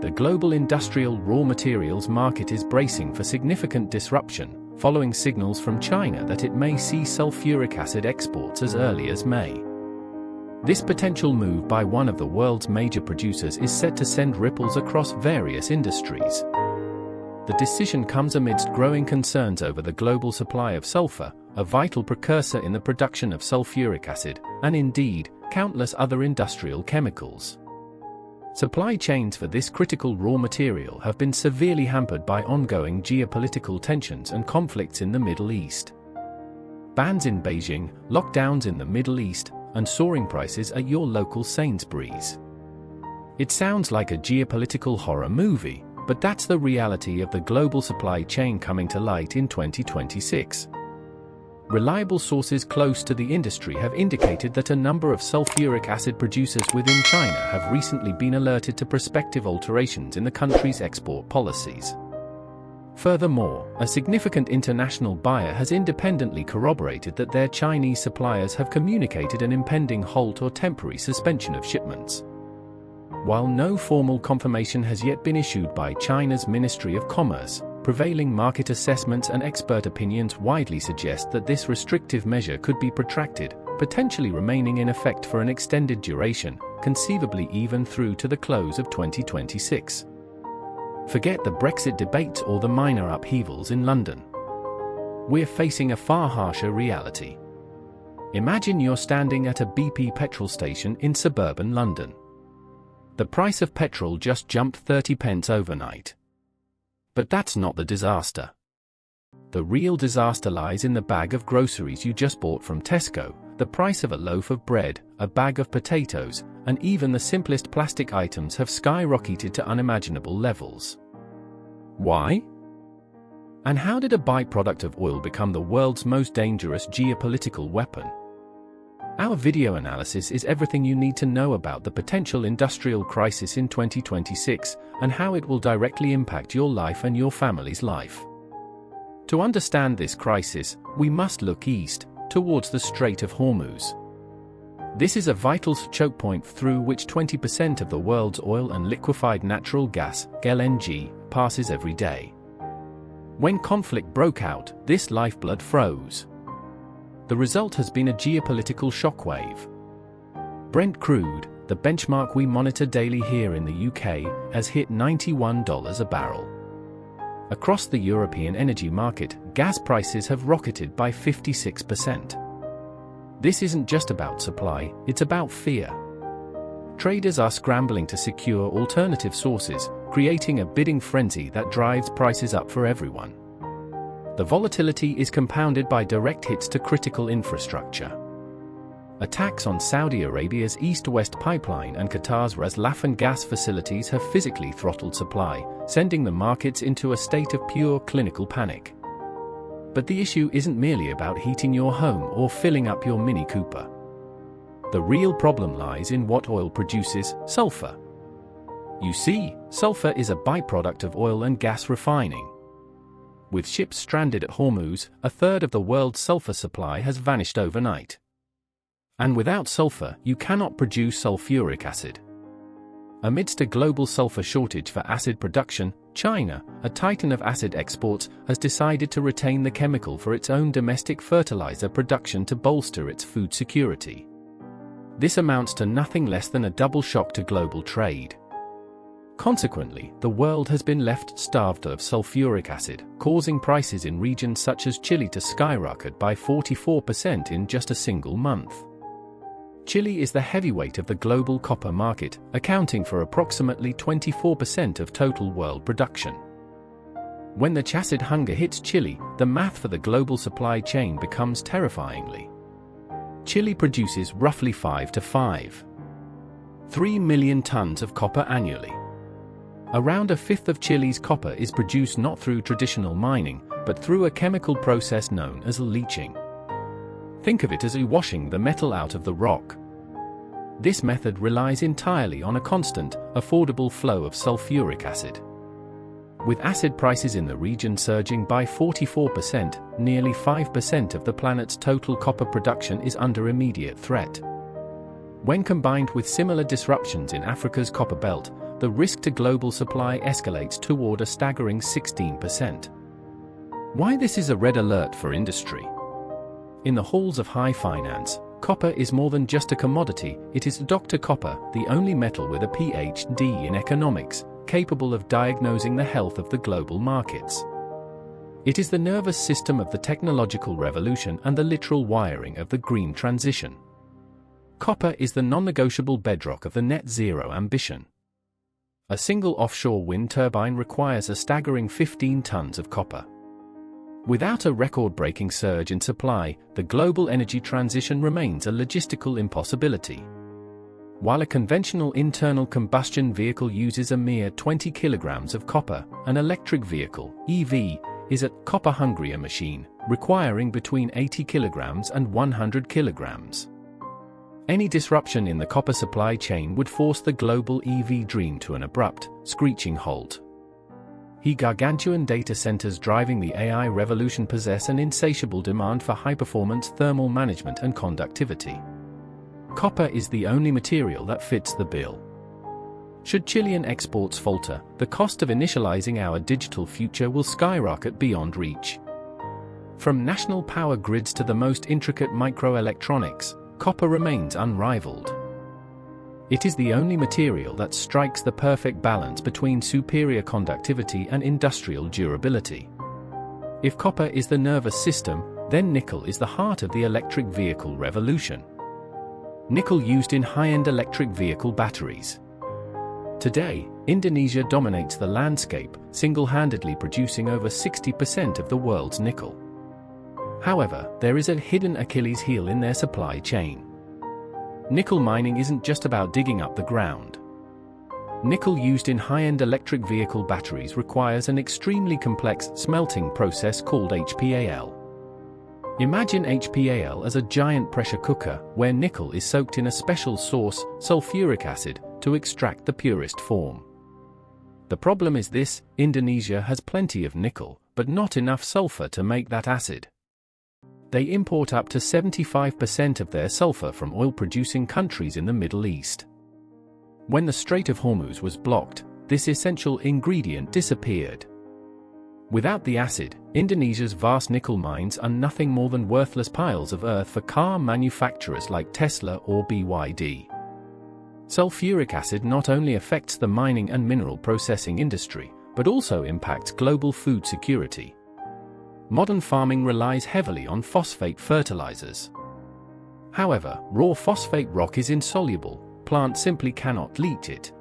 The global industrial raw materials market is bracing for significant disruption, following signals from China that it may see sulfuric acid exports as early as May. This potential move by one of the world's major producers is set to send ripples across various industries. The decision comes amidst growing concerns over the global supply of sulfur, a vital precursor in the production of sulfuric acid, and indeed, countless other industrial chemicals. Supply chains for this critical raw material have been severely hampered by ongoing geopolitical tensions and conflicts in the Middle East. Bans in Beijing, lockdowns in the Middle East, and soaring prices at your local Sainsbury's. It sounds like a geopolitical horror movie, but that's the reality of the global supply chain coming to light in 2026. Reliable sources close to the industry have indicated that a number of sulfuric acid producers within China have recently been alerted to prospective alterations in the country's export policies. Furthermore, a significant international buyer has independently corroborated that their Chinese suppliers have communicated an impending halt or temporary suspension of shipments. While no formal confirmation has yet been issued by China's Ministry of Commerce, prevailing market assessments and expert opinions widely suggest that this restrictive measure could be protracted, potentially remaining in effect for an extended duration, conceivably even through to the close of 2026. Forget the Brexit debates or the minor upheavals in London. We're facing a far harsher reality. Imagine you're standing at a BP petrol station in suburban London. The price of petrol just jumped 30 pence overnight. But that's not the disaster. The real disaster lies in the bag of groceries you just bought from Tesco, the price of a loaf of bread, a bag of potatoes, and even the simplest plastic items have skyrocketed to unimaginable levels. Why? And how did a byproduct of oil become the world's most dangerous geopolitical weapon? Our video analysis is everything you need to know about the potential industrial crisis in 2026 and how it will directly impact your life and your family's life. To understand this crisis, we must look east, towards the Strait of Hormuz. This is a vital choke point through which 20% of the world's oil and liquefied natural gas, LNG, passes every day. When conflict broke out, this lifeblood froze. The result has been a geopolitical shockwave. Brent crude, the benchmark we monitor daily here in the UK, has hit $91 a barrel. Across the European energy market, gas prices have rocketed by 56%. This isn't just about supply, it's about fear. Traders are scrambling to secure alternative sources, creating a bidding frenzy that drives prices up for everyone. The volatility is compounded by direct hits to critical infrastructure. Attacks on Saudi Arabia's East-West pipeline and Qatar's Ras Laffan gas facilities have physically throttled supply, sending the markets into a state of pure clinical panic. But the issue isn't merely about heating your home or filling up your Mini Cooper. The real problem lies in what oil produces: sulfur. You see, sulfur is a byproduct of oil and gas refining. With ships stranded at Hormuz, a third of the world's sulfur supply has vanished overnight. And without sulfur, you cannot produce sulfuric acid. Amidst a global sulfur shortage for acid production, China, a titan of acid exports, has decided to retain the chemical for its own domestic fertilizer production to bolster its food security. This amounts to nothing less than a double shock to global trade. Consequently, the world has been left starved of sulfuric acid, causing prices in regions such as Chile to skyrocket by 44% in just a single month. Chile is the heavyweight of the global copper market, accounting for approximately 24% of total world production. When the acid hunger hits Chile, the math for the global supply chain becomes terrifyingly. Chile produces roughly 3 million tons of copper annually. Around a fifth of Chile's copper is produced not through traditional mining, but through a chemical process known as leaching. Think of it as washing the metal out of the rock. This method relies entirely on a constant, affordable flow of sulfuric acid. With acid prices in the region surging by 44%, nearly 5% of the planet's total copper production is under immediate threat. When combined with similar disruptions in Africa's copper belt, the risk to global supply escalates toward a staggering 16%. Why this is a red alert for industry? In the halls of high finance, copper is more than just a commodity, it is Dr. Copper, the only metal with a PhD in economics, capable of diagnosing the health of the global markets. It is the nervous system of the technological revolution and the literal wiring of the green transition. Copper is the non-negotiable bedrock of the net zero ambition. A single offshore wind turbine requires a staggering 15 tons of copper. Without a record-breaking surge in supply, the global energy transition remains a logistical impossibility. While a conventional internal combustion vehicle uses a mere 20 kilograms of copper, an electric vehicle, EV, is a copper-hungrier machine, requiring between 80 kilograms and 100 kilograms. Any disruption in the copper supply chain would force the global EV dream to an abrupt, screeching halt. Gargantuan data centers driving the AI revolution possess an insatiable demand for high-performance thermal management and conductivity. Copper is the only material that fits the bill. Should Chilean exports falter, the cost of initializing our digital future will skyrocket beyond reach. From national power grids to the most intricate microelectronics, copper remains unrivaled. It is the only material that strikes the perfect balance between superior conductivity and industrial durability. If copper is the nervous system, then nickel is the heart of the electric vehicle revolution. Nickel used in high-end electric vehicle batteries. Today, Indonesia dominates the landscape, single-handedly producing over 60% of the world's nickel. However, there is a hidden Achilles heel in their supply chain. Nickel mining isn't just about digging up the ground. Nickel used in high-end electric vehicle batteries requires an extremely complex smelting process called HPAL. Imagine HPAL as a giant pressure cooker, where nickel is soaked in a special sauce, sulfuric acid, to extract the purest form. The problem is this: Indonesia has plenty of nickel, but not enough sulfur to make that acid. They import up to 75% of their sulfur from oil-producing countries in the Middle East. When the Strait of Hormuz was blocked, this essential ingredient disappeared. Without the acid, Indonesia's vast nickel mines are nothing more than worthless piles of earth for car manufacturers like Tesla or BYD. Sulfuric acid not only affects the mining and mineral processing industry, but also impacts global food security. Modern farming relies heavily on phosphate fertilizers. However, raw phosphate rock is insoluble, plants simply cannot leach it.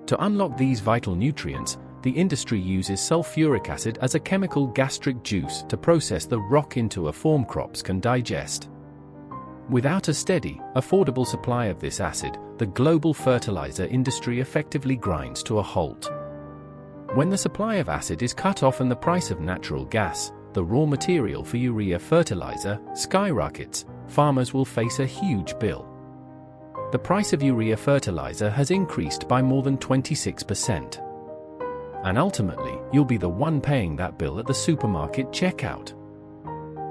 To unlock these vital nutrients, the industry uses sulfuric acid as a chemical gastric juice to process the rock into a form crops can digest. Without a steady, affordable supply of this acid, the global fertilizer industry effectively grinds to a halt. When the supply of acid is cut off and the price of natural gas, the raw material for urea fertilizer, skyrockets, farmers will face a huge bill. The price of urea fertilizer has increased by more than 26%. And ultimately, you'll be the one paying that bill at the supermarket checkout.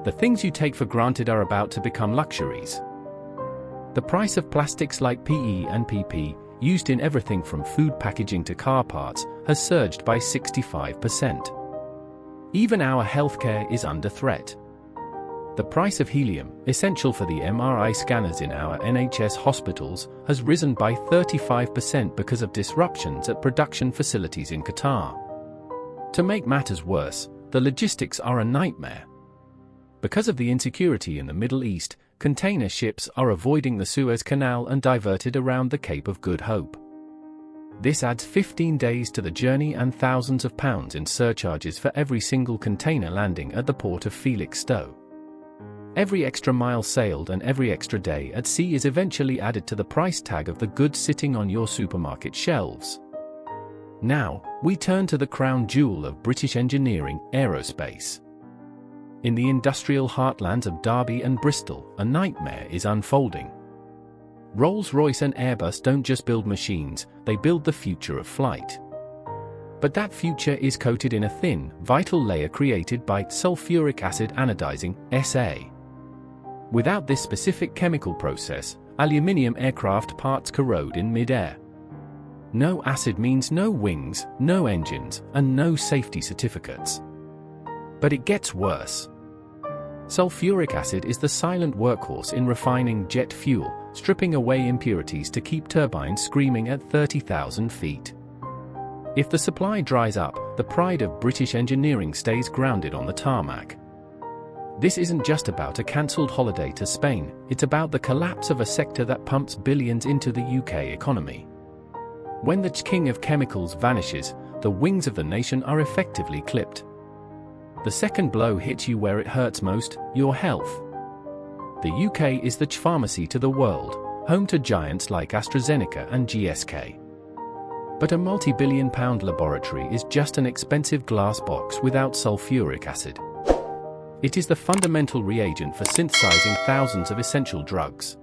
The things you take for granted are about to become luxuries. The price of plastics like PE and PP, used in everything from food packaging to car parts, has surged by 65%. Even our healthcare is under threat. The price of helium, essential for the MRI scanners in our NHS hospitals, has risen by 35% because of disruptions at production facilities in Qatar. To make matters worse, the logistics are a nightmare. Because of the insecurity in the Middle East, container ships are avoiding the Suez Canal and diverted around the Cape of Good Hope. This adds 15 days to the journey and thousands of pounds in surcharges for every single container landing at the port of Felixstowe. Every extra mile sailed and every extra day at sea is eventually added to the price tag of the goods sitting on your supermarket shelves. Now, we turn to the crown jewel of British engineering, aerospace. In the industrial heartlands of Derby and Bristol, a nightmare is unfolding. Rolls-Royce and Airbus don't just build machines, they build the future of flight. But that future is coated in a thin, vital layer created by sulfuric acid anodizing, SA. Without this specific chemical process, aluminium aircraft parts corrode in mid-air. No acid means no wings, no engines, and no safety certificates. But it gets worse. Sulfuric acid is the silent workhorse in refining jet fuel, stripping away impurities to keep turbines screaming at 30,000 feet. If the supply dries up, the pride of British engineering stays grounded on the tarmac. This isn't just about a cancelled holiday to Spain, it's about the collapse of a sector that pumps billions into the UK economy. When the king of chemicals vanishes, the wings of the nation are effectively clipped. The second blow hits you where it hurts most, your health. The UK is the pharmacy to the world, home to giants like AstraZeneca and GSK. But a multi-billion-pound laboratory is just an expensive glass box without sulfuric acid. It is the fundamental reagent for synthesizing thousands of essential drugs.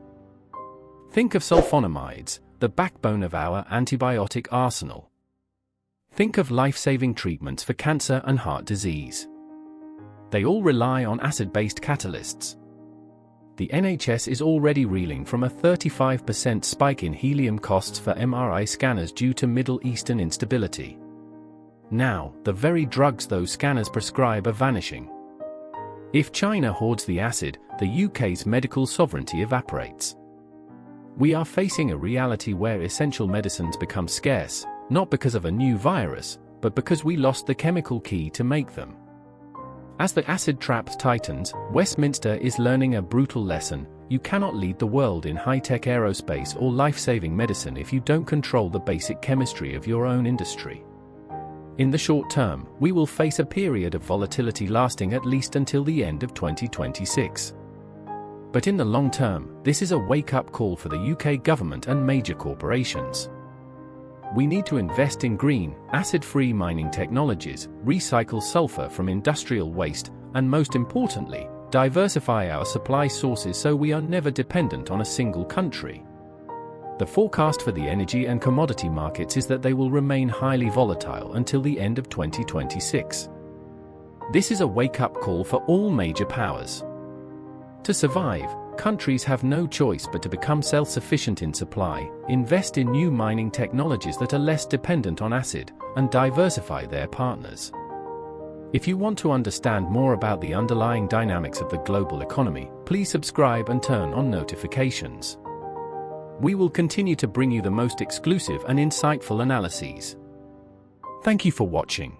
Think of sulfonamides, the backbone of our antibiotic arsenal. Think of life-saving treatments for cancer and heart disease. They all rely on acid-based catalysts. The NHS is already reeling from a 35% spike in helium costs for MRI scanners due to Middle Eastern instability. Now, the very drugs those scanners prescribe are vanishing. If China hoards the acid, the UK's medical sovereignty evaporates. We are facing a reality where essential medicines become scarce, not because of a new virus, but because we lost the chemical key to make them. As the acid trap tightens, Westminster is learning a brutal lesson: you cannot lead the world in high-tech aerospace or life-saving medicine if you don't control the basic chemistry of your own industry. In the short term, we will face a period of volatility lasting at least until the end of 2026. But in the long term, this is a wake-up call for the UK government and major corporations. We need to invest in green, acid-free mining technologies, recycle sulfur from industrial waste, and most importantly, diversify our supply sources so we are never dependent on a single country. The forecast for the energy and commodity markets is that they will remain highly volatile until the end of 2026. This is a wake-up call for all major powers. To survive, countries have no choice but to become self-sufficient in supply, invest in new mining technologies that are less dependent on acid, and diversify their partners. If you want to understand more about the underlying dynamics of the global economy, please subscribe and turn on notifications. We will continue to bring you the most exclusive and insightful analyses. Thank you for watching.